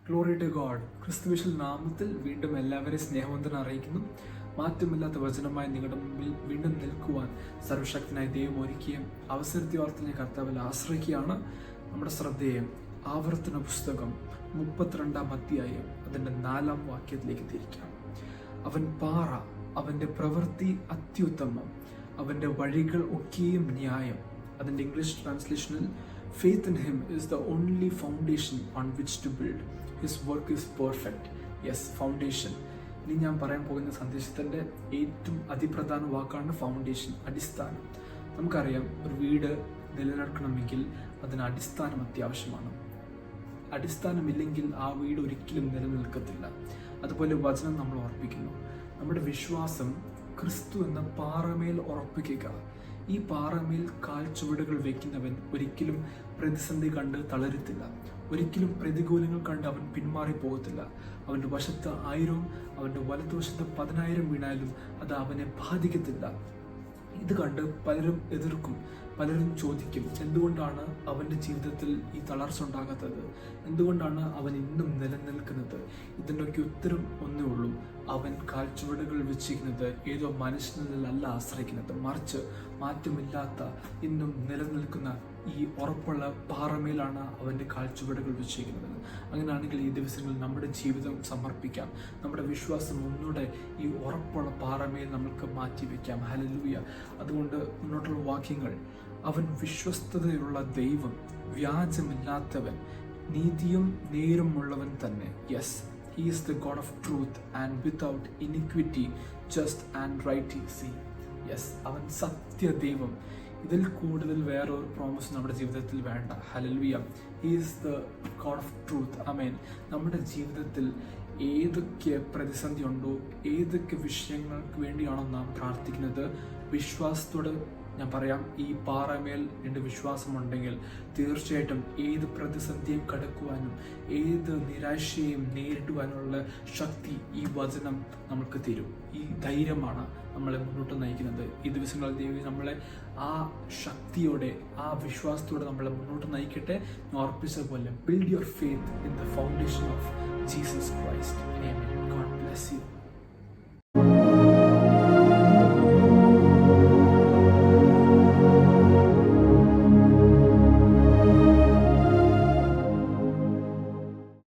Glory to God. ക്രിസ്തുവിശുൽ നാമത്തിൽ വീണ്ടും എല്ലാവരെയും സ്നേഹവന്ദനം അറിയിക്കുന്നു. മാറ്റമില്ലാത്ത വചനമായി നിങ്ങളുടെ മുമ്പിൽ വീണ്ടും നിൽക്കുവാൻ സർവശക്തനായ ദൈവം ഒരുക്കിയ അവസരത്തെ ഓർത്ത് കർത്താവിൽ ആശ്രയിക്കുകയാണ്. നമ്മുടെ ശ്രദ്ധയെ ആവർത്തന പുസ്തകം 32 അധ്യായം അതിൻ്റെ 4 വാക്യത്തിലേക്ക് തിരിക്കാം. അവൻ പാറ, അവൻ്റെ പ്രവൃത്തി അത്യുത്തമം, അവൻ്റെ വഴികൾ ഒക്കെയും ന്യായം. അതിൻ്റെ English ട്രാൻസ്ലേഷനിൽ faith in him is the only foundation on which to build. His work is perfect. Yes, foundation. ഇനി ഞാൻ പറയാൻ പോകുന്ന സന്ദേശത്തിൻ്റെ ഏറ്റവും അതിപ്രധാന വാക്കാണ് ഫൗണ്ടേഷൻ, അടിസ്ഥാനം. നമുക്കറിയാം, ഒരു വീട് നിലനിൽക്കണമെങ്കിൽ അതിന് അടിസ്ഥാനം അത്യാവശ്യമാണ്. അടിസ്ഥാനമില്ലെങ്കിൽ ആ വീട് ഒരിക്കലും നിലനിൽക്കത്തില്ല. അതുപോലെ വചനം നമ്മൾ ഉറപ്പിക്കുന്നു, നമ്മുടെ വിശ്വാസം ക്രിസ്തു എന്ന പാറമേൽ ഉറപ്പിക്കുക. ഈ പാറമേൽ കാൽച്ചുവടുകൾ വയ്ക്കുന്നവൻ ഒരിക്കലും പ്രതിസന്ധി കണ്ട് തളരത്തില്ല. ഒരിക്കലും പ്രതികൂലങ്ങൾ കണ്ട് അവൻ പിന്മാറി പോകത്തില്ല. അവൻ്റെ വശത്ത് 1000, അവൻ്റെ വലതുവശത്ത് 10,000 വീണാലും അത് അവനെ ബാധിക്കത്തില്ല. ഇത് കണ്ട് പലരും എതിർക്കും, പലരും ചോദിക്കും, എന്തുകൊണ്ടാണ് അവൻ്റെ ജീവിതത്തിൽ ഈ തളർച്ച ഉണ്ടാകാത്തത്? എന്തുകൊണ്ടാണ് അവൻ ഇന്നും നിലനിൽക്കുന്നത്? ഇതിൻ്റെയൊക്കെ ഉത്തരം ഒന്നേ ഉള്ളൂ. അവൻ കാൽച്ചുവടുകൾ വെച്ചിരിക്കുന്നത് ഏതോ മനുഷ്യനിലല്ല ആശ്രയിക്കുന്നത്, മറിച്ച് മാറ്റമില്ലാത്ത ഇന്നും നിലനിൽക്കുന്ന ഈ ഉറപ്പുള്ള പാറമേലാണ് അവൻ്റെ കാൽച്ചുവടുകൾ വെച്ചിരിക്കുന്നത്. അങ്ങനെയാണെങ്കിൽ ഈ ദിവസങ്ങളിൽ നമ്മുടെ ജീവിതം സമർപ്പിക്കാം. നമ്മുടെ വിശ്വാസം ഒന്നുകൂടെ ഈ ഉറപ്പുള്ള പാറമേൽ നമുക്ക് മാറ്റിവെക്കാം. ഹല്ലേലൂയ. അതുകൊണ്ട് മുന്നോട്ടുള്ള വാക്യങ്ങൾ: അവൻ വിശ്വസ്തതയുള്ള ദൈവം, വ്യാജമില്ലാത്തവൻ, നീതിയും നേരുമുള്ളവൻ തന്നെ. Yes, he is the God of truth and without iniquity, just and right is he. Yes, അവൻ സത്യദൈവം. ഇതിൽ കൂടുതൽ വേറൊരു പ്രോമിസ് നമ്മുടെ ജീവിതത്തിൽ വേണ്ട. Hallelujah. He is the God of truth. Amen. നമ്മുടെ ജീവിതത്തിൽ ഏതൊക്കെ പ്രതിസന്ധി ഉണ്ടോ, ഏതൊക്കെ വിഷയങ്ങൾക്ക് വേണ്ടിയാണോ നാം പ്രാർത്ഥിക്കുന്നത്, വിശ്വാസത്തോട് ഞാൻ പറയാം, ഈ പാറമേൽ എൻ്റെ വിശ്വാസമുണ്ടെങ്കിൽ തീർച്ചയായിട്ടും ഏത് പ്രതിസന്ധിയും കടക്കുവാനും ഏത് നിരാശയും നേരിടുവാനുള്ള ശക്തി ഈ വചനം നമുക്ക് തരും. ഈ ധൈര്യമാണ് നമ്മളെ മുന്നോട്ട് നയിക്കുന്നത്. ഈ ദിവസങ്ങളിൽ ദൈവം നമ്മളെ ആ ശക്തിയോടെ, ആ വിശ്വാസത്തോടെ നമ്മളെ മുന്നോട്ട് നയിക്കട്ടെ. ഞാൻ ഉറപ്പിച്ച പോലെ, build your faith in the foundation of Jesus Christ. Amen. God bless you.